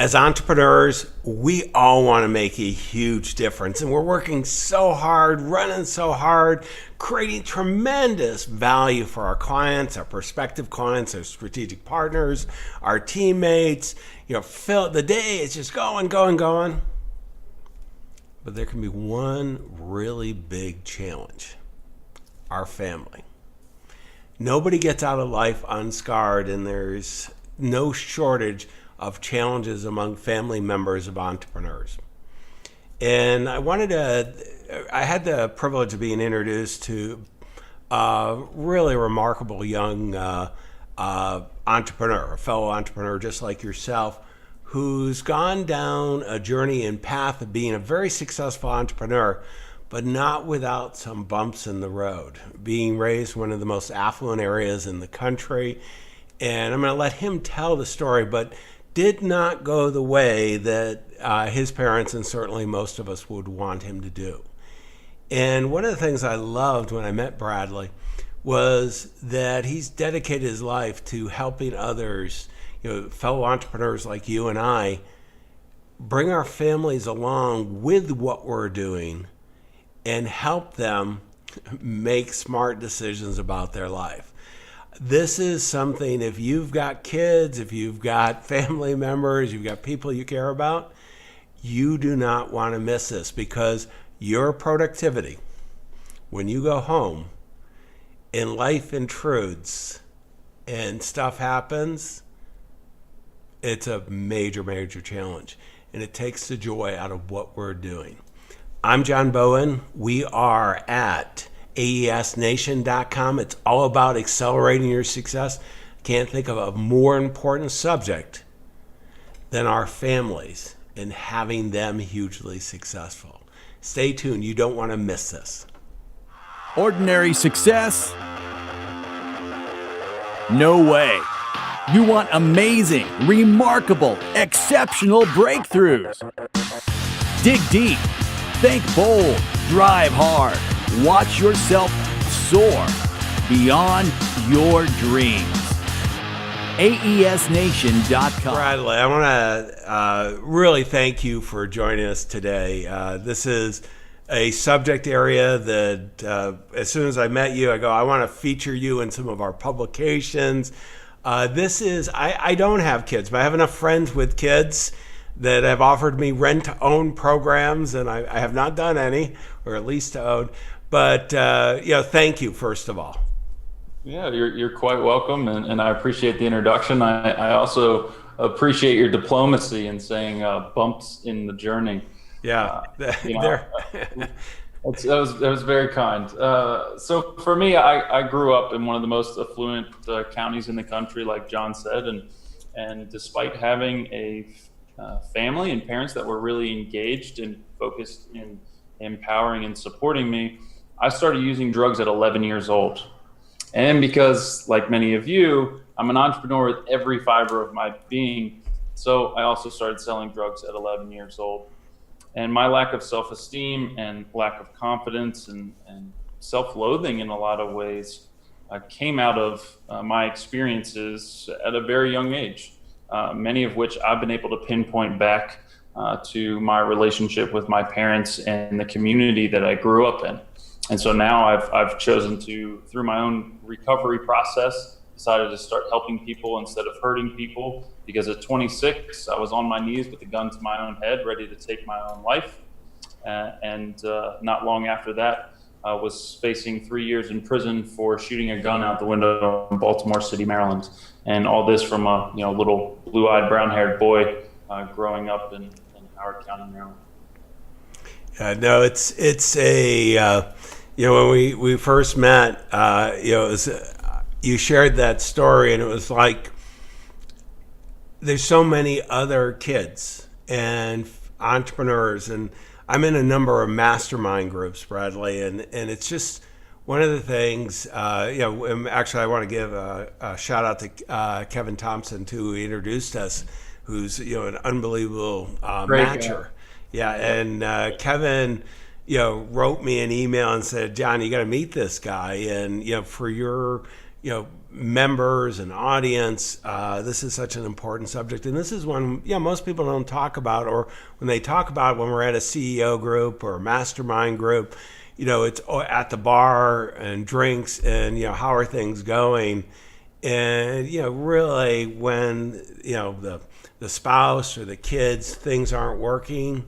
As entrepreneurs, we all want to make a huge difference, and we're working so hard, running so hard, creating tremendous value for our clients, our prospective clients, our strategic partners, our teammates. The day is just going, going, going. But there can be one really big challenge: our family. Nobody gets out of life unscarred, and there's no shortage of challenges among family members of entrepreneurs. And I had the privilege of being introduced to a really remarkable young entrepreneur, a fellow entrepreneur just like yourself, who's gone down a journey and path of being a very successful entrepreneur, but not without some bumps in the road, being raised in one of the most affluent areas in the country. And I'm going to let him tell the story, but did not go the way that his parents and certainly most of us would want him to do. And one of the things I loved when I met Bradley was that he's dedicated his life to helping others, fellow entrepreneurs like you and I, bring our families along with what we're doing and help them make smart decisions about their life. This is something, if you've got kids, if you've got family members, you've got people you care about, you do not want to miss this, because your productivity, when you go home and life intrudes and stuff happens, it's a major, major challenge. And it takes the joy out of what we're doing. I'm John Bowen. We are at AESNation.com. It's all about accelerating your success. Can't think of a more important subject than our families and having them hugely successful. Stay tuned. You don't want to miss this. Ordinary success? No way. You want amazing, remarkable, exceptional breakthroughs. Dig deep. Think bold. Drive hard. Watch yourself soar beyond your dreams. AESNation.com. Bradley, I want to really thank you for joining us today. This is a subject area that as soon as I met you, I want to feature you in some of our publications. I don't have kids, but I have enough friends with kids that have offered me rent-to-own programs, and I have not done any, or at least to own. But thank you, first of all. Yeah, you're quite welcome, and I appreciate the introduction. I also appreciate your diplomacy in saying bumps in the journey. Yeah, that was very kind. So for me, I grew up in one of the most affluent counties in the country, like John said, and despite having a family and parents that were really engaged and focused in empowering and supporting me, I started using drugs at 11 years old. And because, like many of you, I'm an entrepreneur with every fiber of my being, so I also started selling drugs at 11 years old. And my lack of self-esteem and lack of confidence and self-loathing in a lot of ways came out of my experiences at a very young age, many of which I've been able to pinpoint back to my relationship with my parents and the community that I grew up in. And so now I've chosen to, through my own recovery process, decided to start helping people instead of hurting people, because at 26, I was on my knees with a gun to my own head, ready to take my own life. And not long after that, I was facing 3 years in prison for shooting a gun out the window in Baltimore City, Maryland. And all this from a little blue-eyed, brown-haired boy growing up in Howard County, Maryland. No, it's a when we first met, it was, you shared that story, and it was like there's so many other kids and entrepreneurs, and I'm in a number of mastermind groups, Bradley, and it's just one of the things. Actually, I want to give a shout out to Kevin Thompson too, who introduced us, who's an unbelievable matcher. Yeah, and Kevin, wrote me an email and said, John, you got to meet this guy, and for your members and audience. This is such an important subject, and this is one most people don't talk about, or when they talk about it, when we're at a CEO group or a mastermind group, it's at the bar and drinks and how are things going, and really when the spouse or the kids, things aren't working,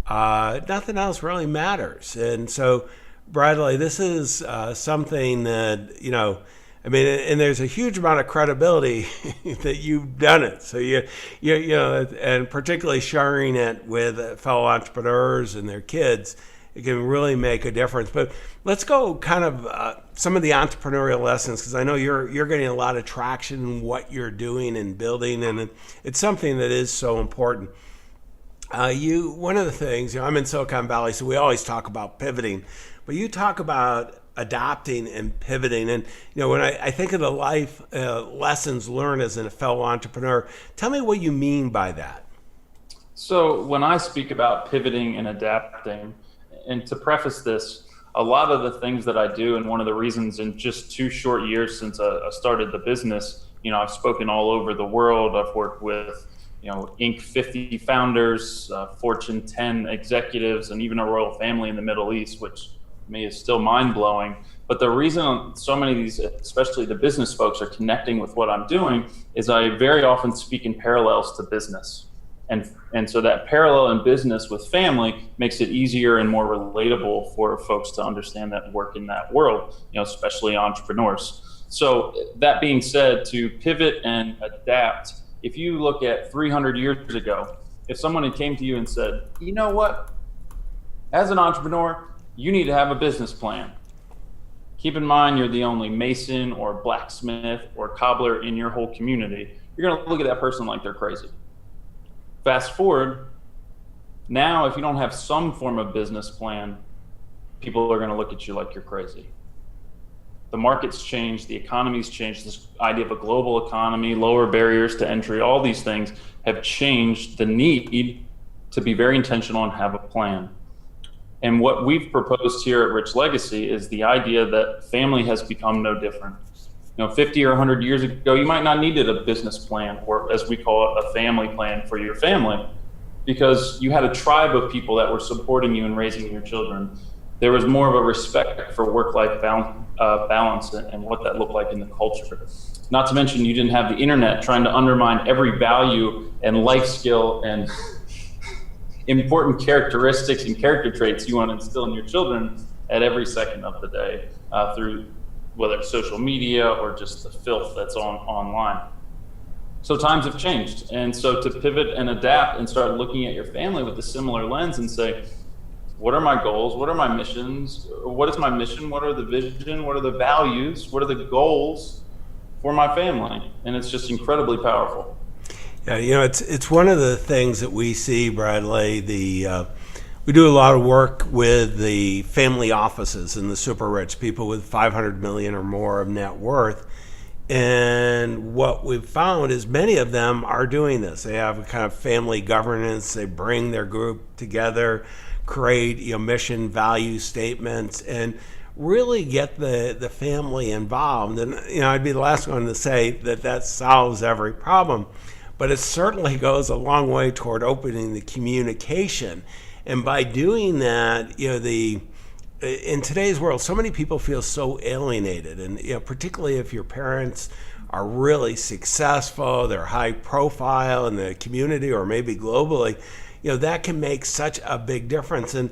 nothing else really matters. And so, Bradley, this is something that and there's a huge amount of credibility that you've done it. So and particularly sharing it with fellow entrepreneurs and their kids, it can really make a difference. But let's go kind of some of the entrepreneurial lessons, because I know you're getting a lot of traction in what you're doing and building, and it's something that is so important. One of the things, I'm in Silicon Valley, so we always talk about pivoting, but you talk about adapting and pivoting. And when I think of the life lessons learned as a fellow entrepreneur, tell me what you mean by that. So when I speak about pivoting and adapting, and to preface this, a lot of the things that I do, and one of the reasons in just 2 short years since I started the business, I've spoken all over the world. I've worked with Inc. 50 founders, Fortune 10 executives, and even a royal family in the Middle East, which to me is still mind-blowing. But the reason so many of these, especially the business folks, are connecting with what I'm doing is I very often speak in parallels to business. And so that parallel in business with family makes it easier and more relatable for folks to understand that work in that world, especially entrepreneurs. So that being said, to pivot and adapt, if you look at 300 years ago, if someone had came to you and said, you know what, as an entrepreneur, you need to have a business plan. Keep in mind, you're the only mason or blacksmith or cobbler in your whole community. You're going to look at that person like they're crazy. Fast forward, now if you don't have some form of business plan, people are going to look at you like you're crazy. The market's changed, the economy's changed, this idea of a global economy, lower barriers to entry, all these things have changed the need to be very intentional and have a plan. And what we've proposed here at Rich Legacy is the idea that family has become no different. 50 or 100 years ago, you might not needed a business plan, or as we call it, a family plan for your family, because you had a tribe of people that were supporting you in raising your children. There was more of a respect for work-life balance and what that looked like in the culture. Not to mention, you didn't have the internet trying to undermine every value and life skill and important characteristics and character traits you want to instill in your children at every second of the day through whether it's social media or just the filth that's online. So times have changed. And so to pivot and adapt and start looking at your family with a similar lens and say, what are my goals? What are my missions? What is my mission? What are the vision? What are the values? What are the goals for my family? And it's just incredibly powerful. Yeah, it's one of the things that we see, Bradley. We do a lot of work with the family offices and the super rich, people with 500 million or more of net worth. And what we've found is many of them are doing this. They have a kind of family governance. They bring their group together, create mission, value statements, and really get the family involved. And I'd be the last one to say that solves every problem, but it certainly goes a long way toward opening the communication. And by doing that, in today's world, so many people feel so alienated, and particularly if your parents are really successful, they're high profile in the community or maybe globally, that can make such a big difference. And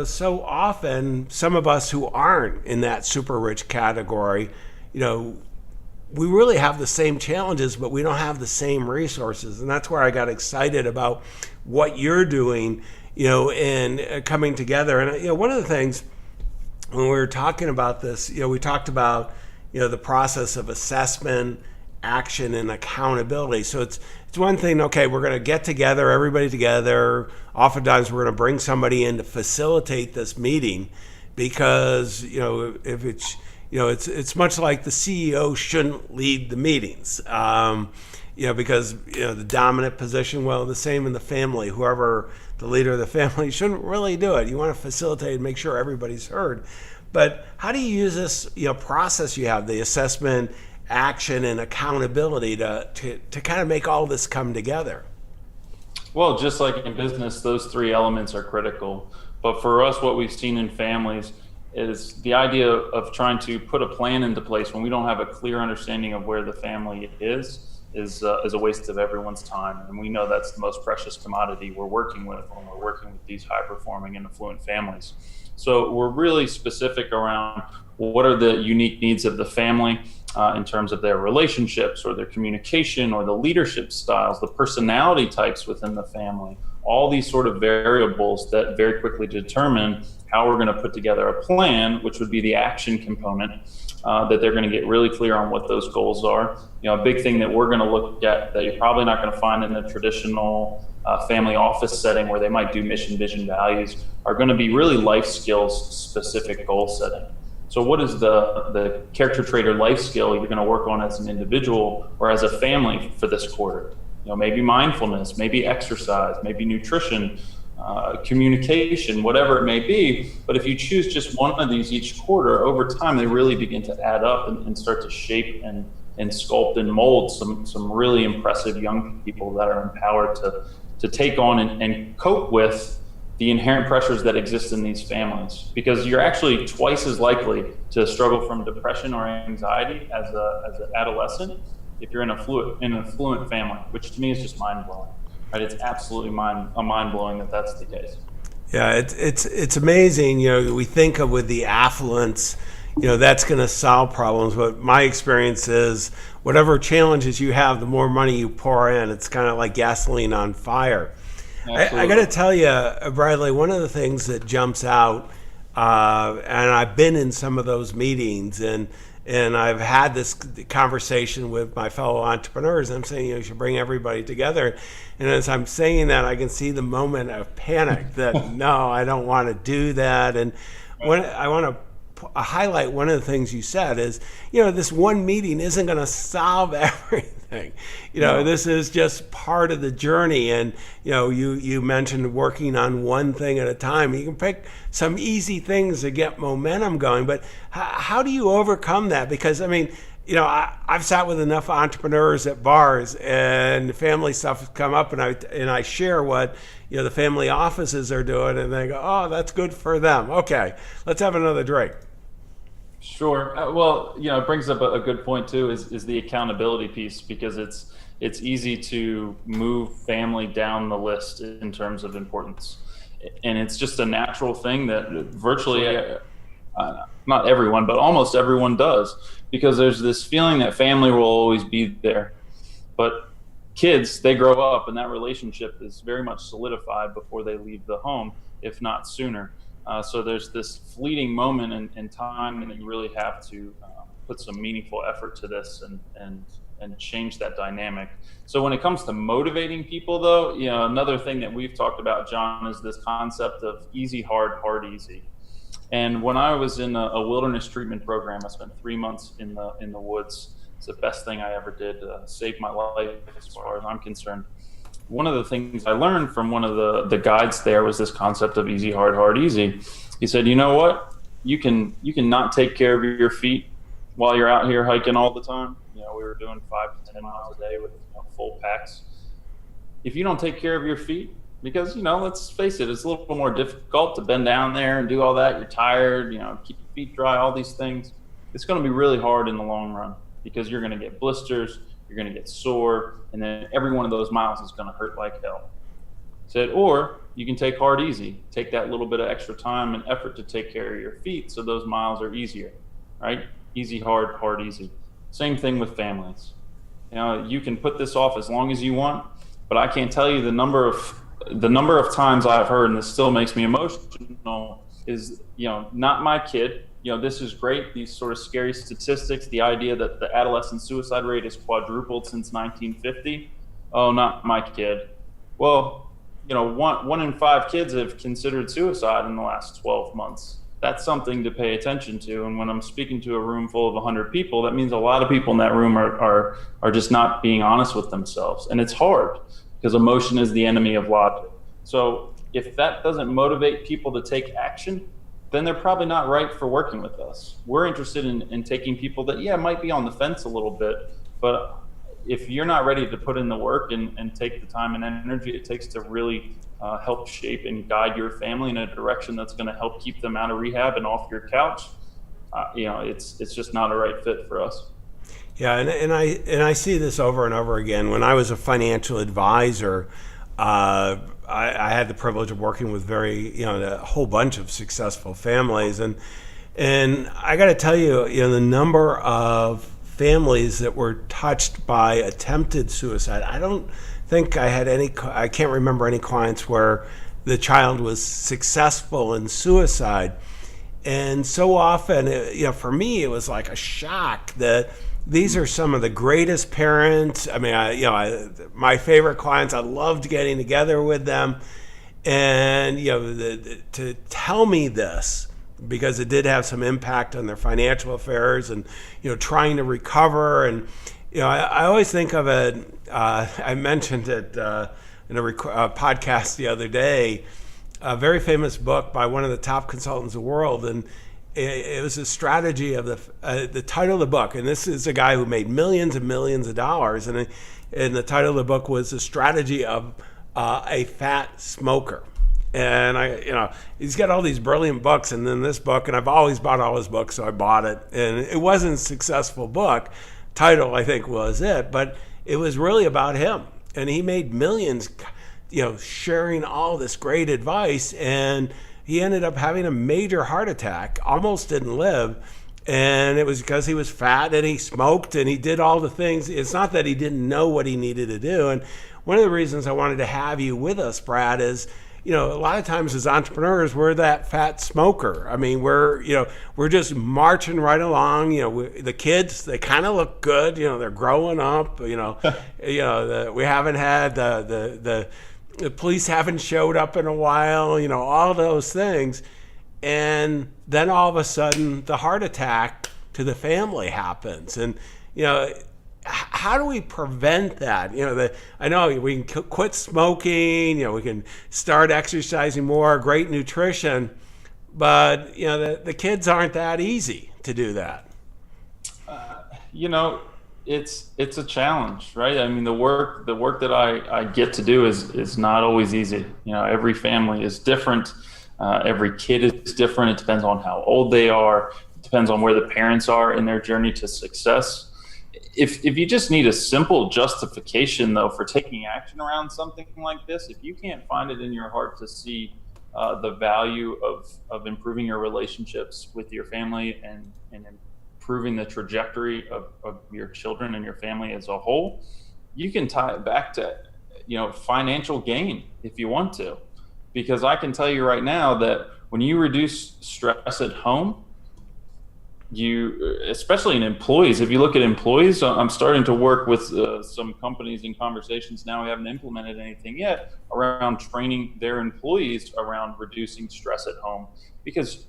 so often, some of us who aren't in that super rich category, we really have the same challenges, but we don't have the same resources. And that's where I got excited about what you're doing, and coming together. And one of the things when we were talking about this, we talked about the process of assessment, action, and accountability. So it's one thing, okay, we're going to get together, everybody together. Oftentimes we're going to bring somebody in to facilitate this meeting, because if it's much like the CEO shouldn't lead the meetings, because the dominant position. Well, the same in the family. Whoever the leader of the family shouldn't really do it. You want to facilitate and make sure everybody's heard. But how do you use this process you have, the assessment, action and accountability to kind of make all this come together? Well, just like in business, those three elements are critical. But for us, what we've seen in families is the idea of trying to put a plan into place when we don't have a clear understanding of where the family is a waste of everyone's time. And we know that's the most precious commodity we're working with when we're working with these high-performing and affluent families. So we're really specific around what are the unique needs of the family in terms of their relationships or their communication or the leadership styles, the personality types within the family, all these sort of variables that very quickly determine how we're going to put together a plan, which would be the action component, that they're going to get really clear on what those goals are. A big thing that we're going to look at that you're probably not going to find in a traditional family office setting where they might do mission, vision, values are going to be really life skills specific goal setting. So what is the character trait or life skill you're going to work on as an individual or as a family for this quarter? Maybe mindfulness, maybe exercise, maybe nutrition, communication, whatever it may be. But if you choose just one of these each quarter, over time, they really begin to add up and start to shape and sculpt and mold some really impressive young people that are empowered to take on and cope with the inherent pressures that exist in these families, because you're actually twice as likely to struggle from depression or anxiety as an adolescent if you're in an affluent family, which to me is just mind-blowing. Right? It's absolutely mind-blowing that that's the case. Yeah, it's amazing. We think of with the affluence, that's going to solve problems. But my experience is whatever challenges you have, the more money you pour in, it's kind of like gasoline on fire. I got to tell you, Bradley, one of the things that jumps out, and I've been in some of those meetings, and I've had this conversation with my fellow entrepreneurs. I'm saying you should bring everybody together. And as I'm saying that, I can see the moment of panic that, no, I don't want to do that. And I want to highlight one of the things you said is, this one meeting isn't going to solve everything. No. This is just part of the journey. And, you mentioned working on one thing at a time. You can pick some easy things to get momentum going, but how do you overcome that? Because, I've sat with enough entrepreneurs at bars and family stuff has come up, and I share what, the family offices are doing, and they go, oh, that's good for them. Okay, let's have another drink. Sure. Well, it brings up a good point too, is the accountability piece, because it's easy to move family down the list in terms of importance. And it's just a natural thing that virtually, not everyone, but almost everyone does, because there's this feeling that family will always be there. But kids, they grow up and that relationship is very much solidified before they leave the home, if not sooner. So there's this fleeting moment in time, and you really have to put some meaningful effort to this and change that dynamic. So when it comes to motivating people, though, another thing that we've talked about, John, is this concept of easy, hard, hard, easy. And when I was in a wilderness treatment program, I spent 3 months in the woods. It's the best thing I ever did, saved my life as far as I'm concerned. One of the things I learned from one of the guides there was this concept of easy, hard, hard, easy. He said, you know what? You can not take care of your feet while you're out here hiking all the time. We were doing 5 to 10 miles a day with full packs. If you don't take care of your feet, because, let's face it, it's a little more difficult to bend down there and do all that. You're tired, keep your feet dry, all these things. It's going to be really hard in the long run, because you're going to get blisters, you're going to get sore, and then every one of those miles is going to hurt like hell. Said, or you can take hard easy. Take that little bit of extra time and effort to take care of your feet so those miles are easier, right? Easy, hard, hard, easy. Same thing with families. You can put this off as long as you want, but I can't tell you the number of times I've heard, and this still makes me emotional, is, not my kid. This is great, these sort of scary statistics, the idea that the adolescent suicide rate has quadrupled since 1950. Oh, not my kid. Well, 1 in 5 kids have considered suicide in the last 12 months. That's something to pay attention to. And when I'm speaking to a room full of 100 people, that means a lot of people in that room are just not being honest with themselves. And it's hard, because emotion is the enemy of logic. So if that doesn't motivate people to take action, then they're probably not right for working with us. We're interested in taking people that, might be on the fence a little bit, but if you're not ready to put in the work and take the time and energy it takes to really help shape and guide your family in a direction that's going to help keep them out of rehab and off your couch, it's just not a right fit for us. Yeah, and I see this over and over again. When I was a financial advisor, I had the privilege of working with a whole bunch of successful families, and I got to tell you, the number of families that were touched by attempted suicide. I don't think I had any. I can't remember any clients where the child was successful in suicide, and so often, for me, it was like a shock that these are some of the greatest parents. I mean, my favorite clients. I loved getting together with them, and to tell me this, because it did have some impact on their financial affairs and trying to recover. And I always think of it. I mentioned it in a podcast the other day. A very famous book by one of the top consultants in the world, and it was a strategy of the title of the book, and this is a guy who made millions and millions of dollars, and the title of the book was The Strategy of a Fat Smoker. And he's got all these brilliant books, and then this book, and I've always bought all his books, so I bought it, and it wasn't a successful book. Title, I think, was it, but it was really about him, and he made millions, sharing all this great advice, and he ended up having a major heart attack, almost didn't live, and it was because he was fat and he smoked and he did all the things. It's not that he didn't know what he needed to do. And one of the reasons I wanted to have you with us, Brad, is a lot of times as entrepreneurs, we're that fat smoker. I mean, we're just marching right along. The kids, they kind of look good. They're growing up. We haven't had the police haven't showed up in a while. All those things, and then all of a sudden, the heart attack to the family happens, and how do we prevent that? I know we can quit smoking, we can start exercising more, great nutrition, but the kids aren't that easy to do that. It's a challenge, right? I mean, the work that I get to do is not always easy. Every family is different. Every kid is different. It depends on how old they are. It depends on where the parents are in their journey to success. If you just need a simple justification, though, for taking action around something like this, if you can't find it in your heart to see the value of improving your relationships with your family and improving the trajectory of your children and your family as a whole, you can tie it back to financial gain if you want to. Because I can tell you right now that when you reduce stress at home, especially in employees, if you look at employees, I'm starting to work with some companies in conversations now. We haven't implemented anything yet around training their employees around reducing stress at home, because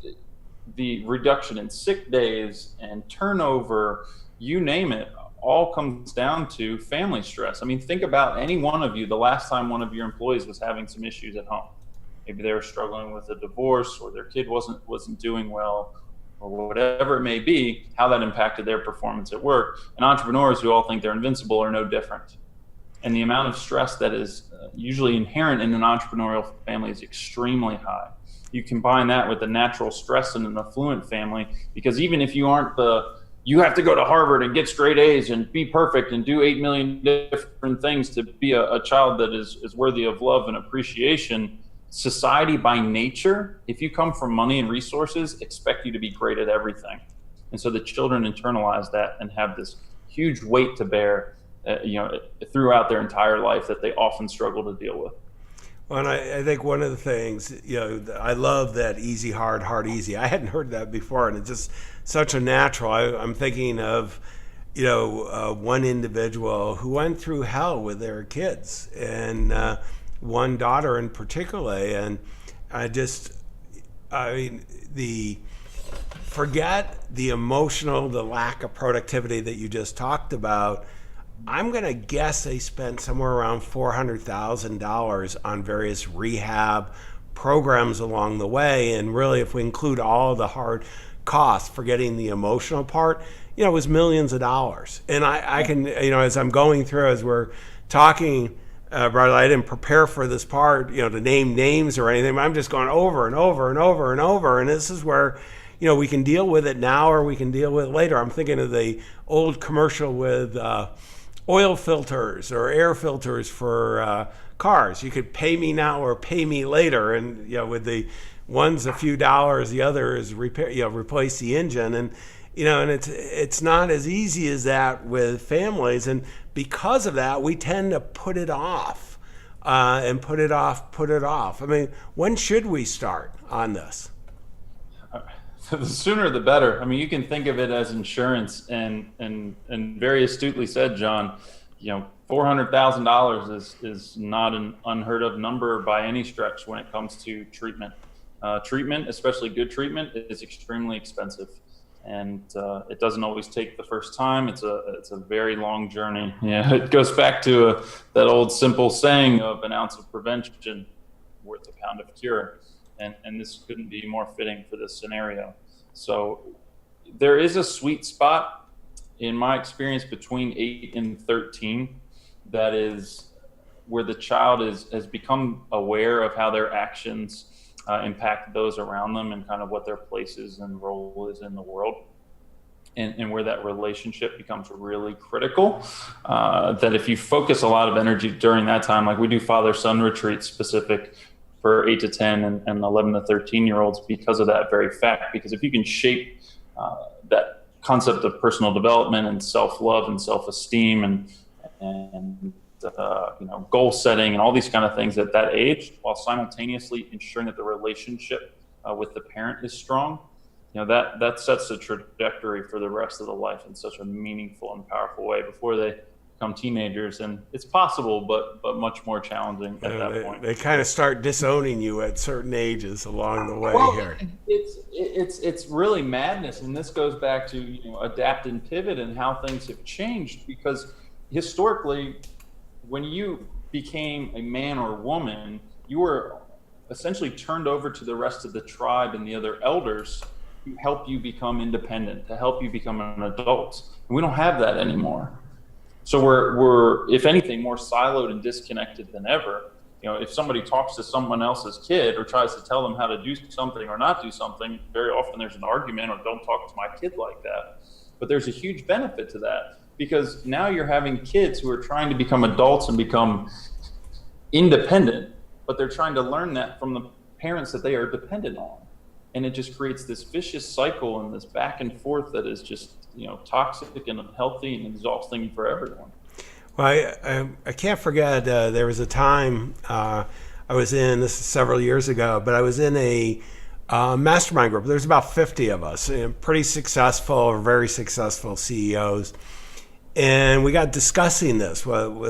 the reduction in sick days and turnover, you name it, all comes down to family stress. I mean, think about any one of you, the last time one of your employees was having some issues at home. Maybe they were struggling with a divorce, or their kid wasn't doing well, or whatever it may be, how that impacted their performance at work. And entrepreneurs who all think they're invincible are no different. And the amount of stress that is usually inherent in an entrepreneurial family is extremely high. You combine that with the natural stress in an affluent family, because even if you aren't you have to go to Harvard and get straight A's and be perfect and do 8 million different things to be a child that is worthy of love and appreciation. Society by nature, if you come from money and resources, expect you to be great at everything. And so the children internalize that and have this huge weight to bear, throughout their entire life that they often struggle to deal with. Well, and I think one of the things, I love that easy, hard, hard, easy. I hadn't heard that before, and it's just such a natural. I'm thinking of, one individual who went through hell with their kids, and one daughter in particular, and forget the emotional, the lack of productivity that you just talked about. I'm going to guess they spent somewhere around $400,000 on various rehab programs along the way. And really, if we include all the hard costs, forgetting the emotional part, it was millions of dollars. And I can, as I'm going through, as we're talking, Bradley, I didn't prepare for this part, to name names or anything. But I'm just going over and over and over and over. And this is where, we can deal with it now or we can deal with it later. I'm thinking of the old commercial with oil filters or air filters for cars. You could pay me now or pay me later. And, with the one's a few dollars, the other is replace the engine. And, and it's not as easy as that with families. And because of that, we tend to put it off and put it off. I mean, when should we start on this? The sooner the better. I mean, you can think of it as insurance, and very astutely said, John, $400,000 is not an unheard of number by any stretch when it comes to treatment. Treatment, especially good treatment, is extremely expensive. And it doesn't always take the first time. It's a very long journey. Yeah, it goes back to that old simple saying of an ounce of prevention worth a pound of cure, and this couldn't be more fitting for this scenario. So there is a sweet spot, in my experience, between 8 and 13. That is where the child has become aware of how their actions impact those around them and kind of what their place is and role is in the world, and where that relationship becomes really critical. That if you focus a lot of energy during that time, like we do father-son retreats specific for 8 to 10 and 11 to 13-year-olds because of that very fact. Because if you can shape that concept of personal development and self-love and self-esteem and goal setting and all these kind of things at that age, while simultaneously ensuring that the relationship with the parent is strong, that sets the trajectory for the rest of the life in such a meaningful and powerful way before they become teenagers. And it's possible, but much more challenging at that point. They kind of start disowning you at certain ages along the way here. It's really madness, and this goes back to adapt and pivot and how things have changed, because historically, when you became a man or woman, you were essentially turned over to the rest of the tribe and the other elders to help you become independent, to help you become an adult. And we don't have that anymore. So we're, if anything, more siloed and disconnected than ever. If somebody talks to someone else's kid or tries to tell them how to do something or not do something, very often there's an argument, or don't talk to my kid like that. But there's a huge benefit to that, because now you're having kids who are trying to become adults and become independent, but they're trying to learn that from the parents that they are dependent on. And it just creates this vicious cycle and this back and forth that is just, toxic and unhealthy and exhausting for everyone. Well, I can't forget, there was a time I was in, this is several years ago, but I was in a mastermind group. There's about 50 of us, pretty successful, very successful CEOs. And we got discussing this with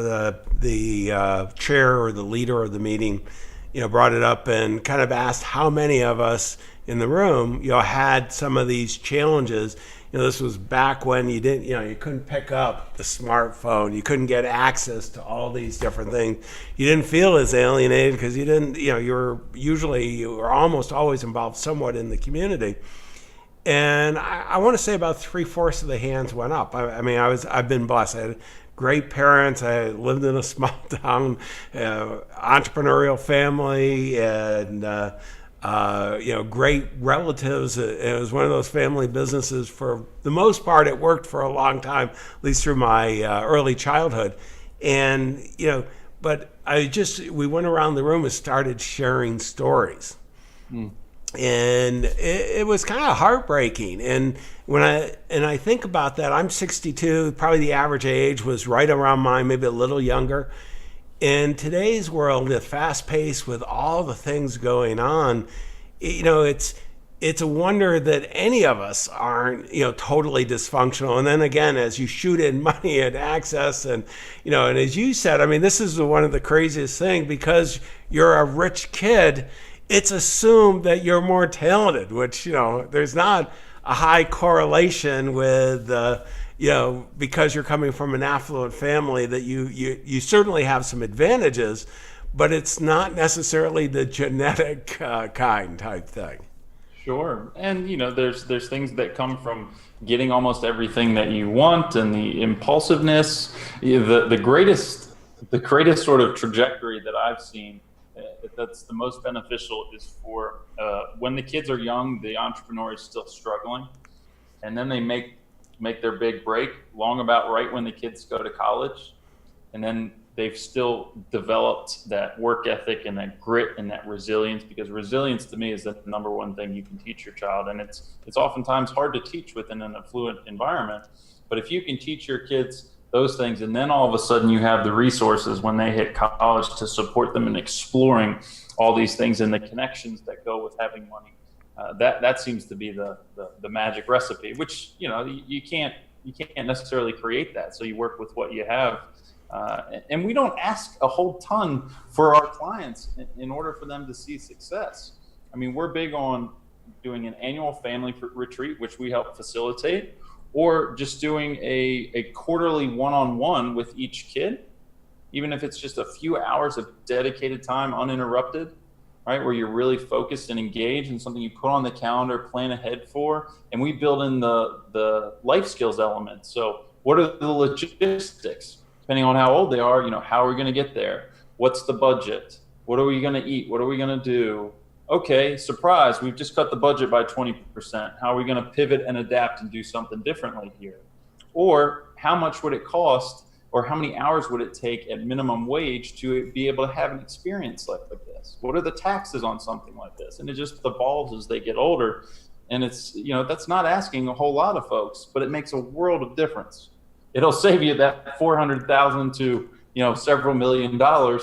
the chair or the leader of the meeting, brought it up and kind of asked how many of us in the room, had some of these challenges. This was back when you didn't, you couldn't pick up the smartphone. You couldn't get access to all these different things. You didn't feel as alienated because you didn't, you were almost always involved somewhat in the community. And I want to say about 3/4 of the hands went up. I've been blessed. I had great parents. I lived in a small town, entrepreneurial family, and great relatives. It was one of those family businesses. For the most part, it worked for a long time, at least through my early childhood. And but we went around the room and started sharing stories. And it was kind of heartbreaking. And when I think about that, I'm 62. Probably the average age was right around mine, maybe a little younger. In today's world, the fast pace with all the things going on, it's a wonder that any of us aren't, totally dysfunctional. And then again, as you shoot in money and access, and and as you said, this is one of the craziest things, because you're a rich kid, it's assumed that you're more talented, which, there's not a high correlation with, because you're coming from an affluent family, that you certainly have some advantages, but it's not necessarily the genetic kind type thing. Sure. And there's things that come from getting almost everything that you want, and the impulsiveness. The greatest sort of trajectory that I've seen that's the most beneficial is for when the kids are young, the entrepreneur is still struggling, and then they make their big break long about right when the kids go to college, and then they've still developed that work ethic and that grit and that resilience, because resilience to me is the number one thing you can teach your child. And it's oftentimes hard to teach within an affluent environment. But if you can teach your kids those things, and then all of a sudden you have the resources when they hit college to support them in exploring all these things and the connections that go with having money, that seems to be the magic recipe, which, you can't necessarily create that. So you work with what you have. And we don't ask a whole ton for our clients in order for them to see success. I mean, we're big on doing an annual family retreat, which we help facilitate, or just doing a quarterly one-on-one with each kid, even if it's just a few hours of dedicated time, uninterrupted, right, where you're really focused and engaged in something you put on the calendar, plan ahead for, and we build in the life skills element. So what are the logistics? Depending on how old they are, how are we going to get there? What's the budget? What are we going to eat? What are we going to do? Okay, surprise, we've just cut the budget by 20%. How are we going to pivot and adapt and do something differently here? Or how much would it cost, or how many hours would it take at minimum wage to be able to have an experience like this? What are the taxes on something like this? And it just evolves as they get older. And it's, that's not asking a whole lot of folks, but it makes a world of difference. It'll save you that $400,000 to several $1 million,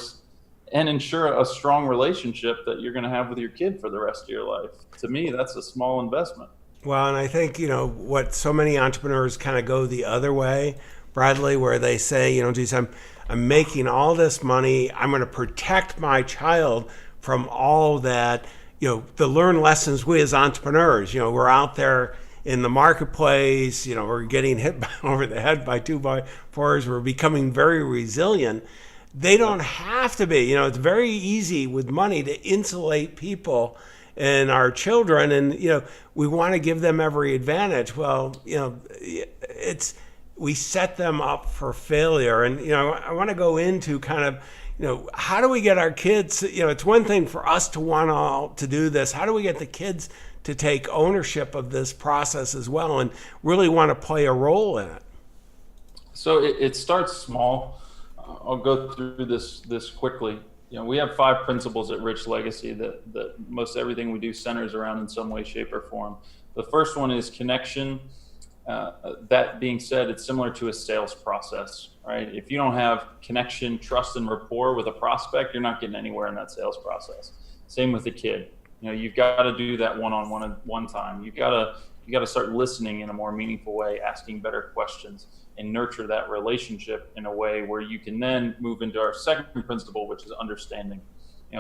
and ensure a strong relationship that you're going to have with your kid for the rest of your life. To me, that's a small investment. Well, and I think what so many entrepreneurs kind of go the other way, Bradley, where they say, geez, I'm making all this money, I'm going to protect my child from all that, the learned lessons we as entrepreneurs, we're out there in the marketplace, we're getting hit over the head by 2x4s. We're becoming very resilient. They don't have to be. It's very easy with money to insulate people and our children, and we want to give them every advantage. Well, we set them up for failure, and I want to go into kind of how do we get our kids? It's one thing for us to want to do this. How do we get the kids to take ownership of this process as well and really want to play a role in it? So it starts small. I'll go through this quickly. We have 5 principles at Rich Legacy that most everything we do centers around in some way, shape, or form. The first one is connection. That being said, it's similar to a sales process, right? If you don't have connection, trust, and rapport with a prospect, you're not getting anywhere in that sales process. Same with a kid. You've got to do that one-on-one at one time. You got to start listening in a more meaningful way, asking better questions, and nurture that relationship in a way where you can then move into our second principle, which is understanding.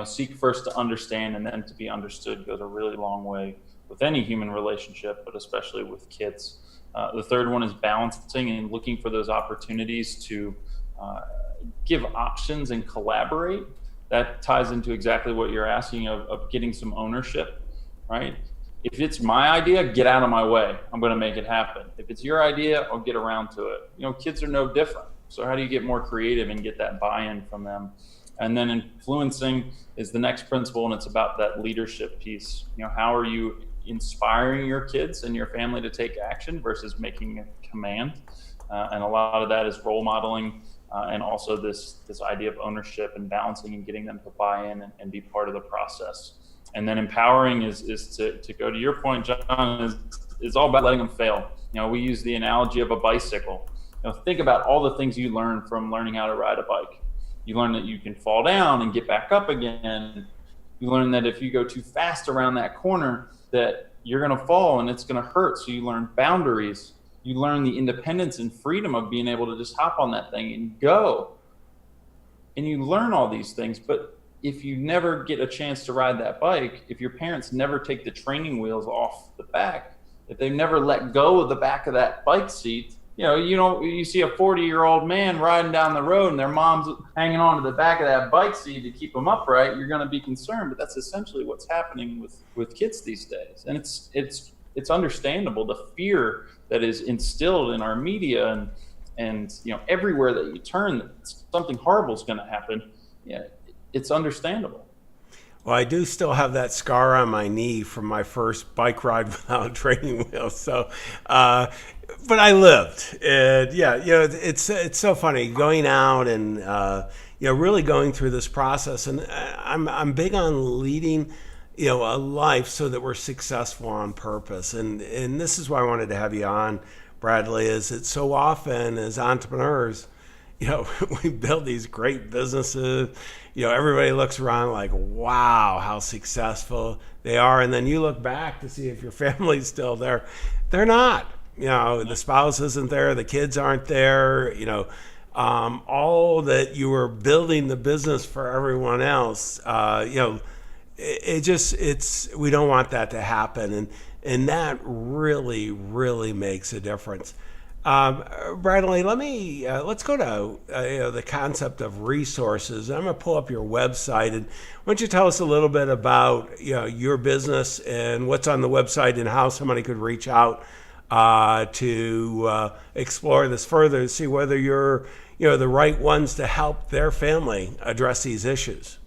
Seek first to understand, and then to be understood goes a really long way with any human relationship, but especially with kids. The third one is balancing and looking for those opportunities to give options and collaborate. That ties into exactly what you're asking of getting some ownership, right? If it's my idea, get out of my way. I'm going to make it happen. If it's your idea, I'll get around to it. Kids are no different. So how do you get more creative and get that buy-in from them? And then influencing is the next principle, and it's about that leadership piece. How are you inspiring your kids and your family to take action versus making a command? And a lot of that is role modeling. And also this idea of ownership and balancing and getting them to buy in and be part of the process. And then empowering is to go to your point, John, is all about letting them fail. We use the analogy of a bicycle. Think about all the things you learn from learning how to ride a bike. You learn that you can fall down and get back up again. You learn that if you go too fast around that corner, that you're going to fall and it's going to hurt. So you learn boundaries. You learn the independence and freedom of being able to just hop on that thing and go. And you learn all these things. But if you never get a chance to ride that bike, if your parents never take the training wheels off the back, if they've never let go of the back of that bike seat, you see a 40-year-old man riding down the road and their mom's hanging onto the back of that bike seat to keep them upright, you're going to be concerned. But that's essentially what's happening with kids these days. And it's understandable, the fear that is instilled in our media and everywhere that you turn, that something horrible is going to happen. Yeah, it's understandable. Well, I do still have that scar on my knee from my first bike ride without training wheels. So, but I lived. And it's so funny going out and really going through this process. And I'm big on leading a life so that we're successful on purpose. And this is why I wanted to have you on, Bradley. Is that so often as entrepreneurs, we build these great businesses. Everybody looks around like, wow, how successful they are. And then you look back to see if your family's still there. They're not. The spouse isn't there. The kids aren't there. All that you were building the business for everyone else, we don't want that to happen. And that really, really makes a difference. Bradley, let's go to the concept of resources. I'm going to pull up your website, and why don't you tell us a little bit about your business and what's on the website and how somebody could reach out to explore this further to see whether you're the right ones to help their family address these issues.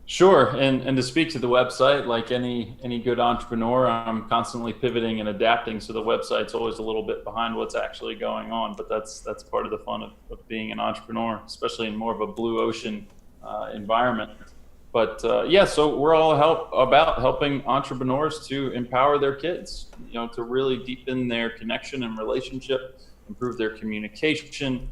Sure, and to speak to the website, like any good entrepreneur, I'm constantly pivoting and adapting, so the website's always a little bit behind what's actually going on, but that's part of the fun of being an entrepreneur, especially in more of a blue ocean environment. But so we're all about helping entrepreneurs to empower their kids, to really deepen their connection and relationship, improve their communication,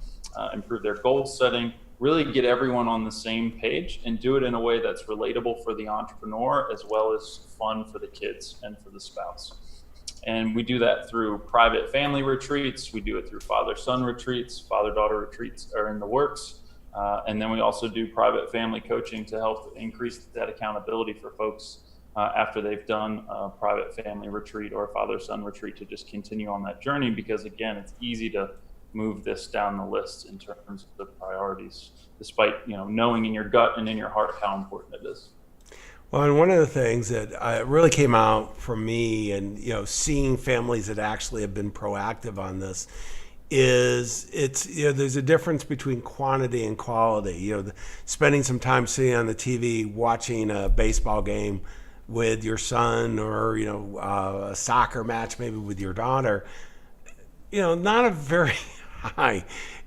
improve their goal setting, really get everyone on the same page and do it in a way that's relatable for the entrepreneur as well as fun for the kids and for the spouse. And we do that through private family retreats. We do it through father-son retreats. Father-daughter retreats are in the works. And then we also do private family coaching to help increase that accountability for folks after they've done a private family retreat or a father-son retreat to just continue on that journey, because again, it's easy to move this down the list in terms of the priorities, despite knowing in your gut and in your heart how important it is. Well, and one of the things that really came out for me, and seeing families that actually have been proactive on this, is there's a difference between quantity and quality. Spending some time sitting on the TV watching a baseball game with your son, or a soccer match maybe with your daughter, not a very high.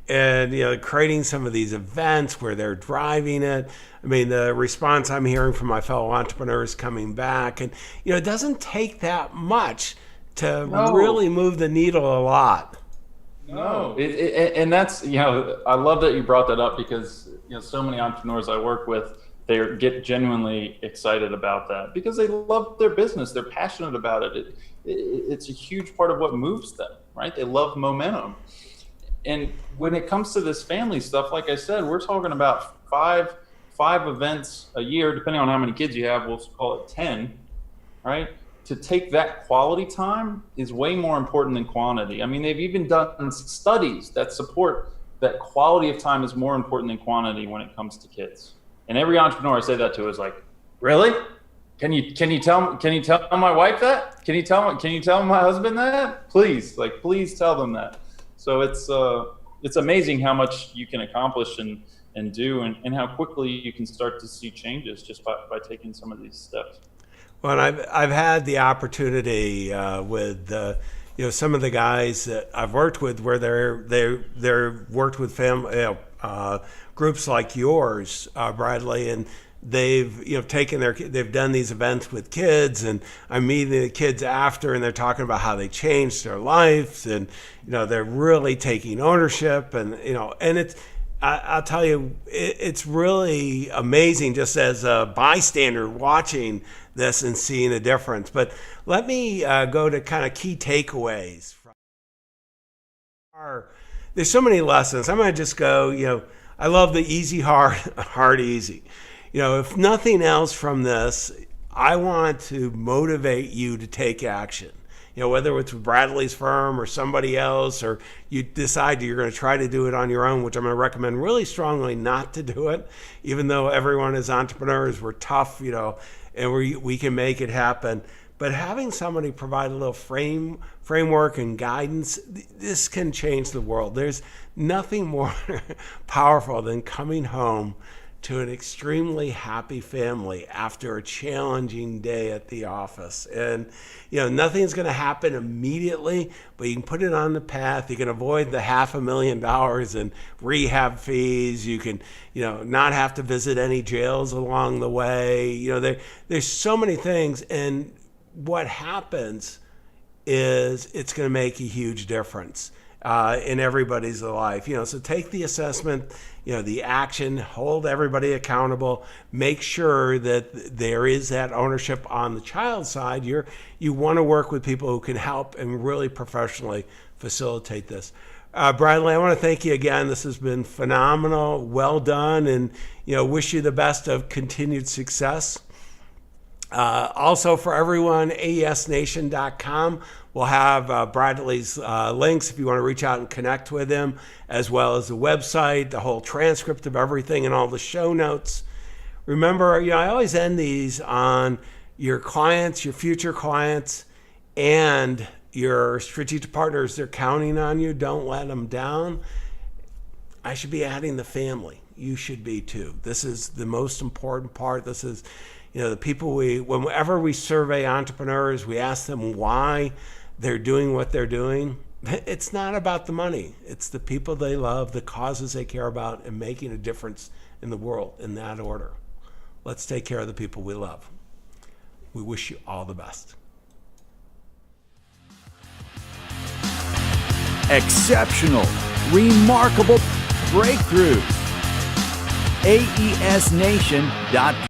And creating some of these events where they're driving it. I mean, the response I'm hearing from my fellow entrepreneurs coming back, and it doesn't take that much to really move the needle a lot. No, and that's I love that you brought that up, because so many entrepreneurs I work with, they get genuinely excited about that because they love their business, they're passionate about it. It's a huge part of what moves them, right? They love momentum. And when it comes to this family stuff, like I said, we're talking about five events a year, depending on how many kids you have. We'll call it 10, right? To take that quality time is way more important than quantity. I mean, they've even done studies that support that quality of time is more important than quantity when it comes to kids. And every entrepreneur I say that to is like, really? Can you tell my wife that? Can you tell my husband that? Please tell them that. So it's amazing how much you can accomplish and do, and how quickly you can start to see changes just by taking some of these steps. Well, and I've had the opportunity with some of the guys that I've worked with, where they're worked with family groups like yours, Bradley, and they've they've done these events with kids, and I'm meeting the kids after, and they're talking about how they changed their lives, and they're really taking ownership, and and it's, I'll tell you, it's really amazing just as a bystander watching this and seeing a difference. But let me go to kind of key takeaways. There's so many lessons. I'm going to just go, I love the easy, hard, hard, easy. If nothing else from this, I want to motivate you to take action. whether it's with Bradley's firm or somebody else, or you decide you're going to try to do it on your own, which I'm going to recommend really strongly not to do it, even though everyone is entrepreneurs, we're tough, and we can make it happen. But having somebody provide a little framework and guidance, this can change the world. There's nothing more powerful than coming home to an extremely happy family after a challenging day at the office. And, nothing's going to happen immediately, but you can put it on the path. You can avoid the $500,000 in rehab fees. You can, not have to visit any jails along the way. There's so many things. And what happens is it's going to make a huge difference in everybody's life. So take the assessment, the action, hold everybody accountable, make sure that there is that ownership on the child side. You want to work with people who can help and really professionally facilitate this. Bradley, I want to thank you again. This has been phenomenal. Well done, and wish you the best of continued success. Also, for everyone, aesnation.com. We'll have Bradley's links if you want to reach out and connect with him, as well as the website, the whole transcript of everything, and all the show notes. Remember, I always end these on your clients, your future clients, and your strategic partners. They're counting on you. Don't let them down. I should be adding the family. You should be too. This is the most important part. This is, the people whenever we survey entrepreneurs, we ask them why they're doing what they're doing. It's not about the money. It's the people they love, the causes they care about, and making a difference in the world in that order. Let's take care of the people we love. We wish you all the best. Exceptional, remarkable breakthroughs. aesnation.com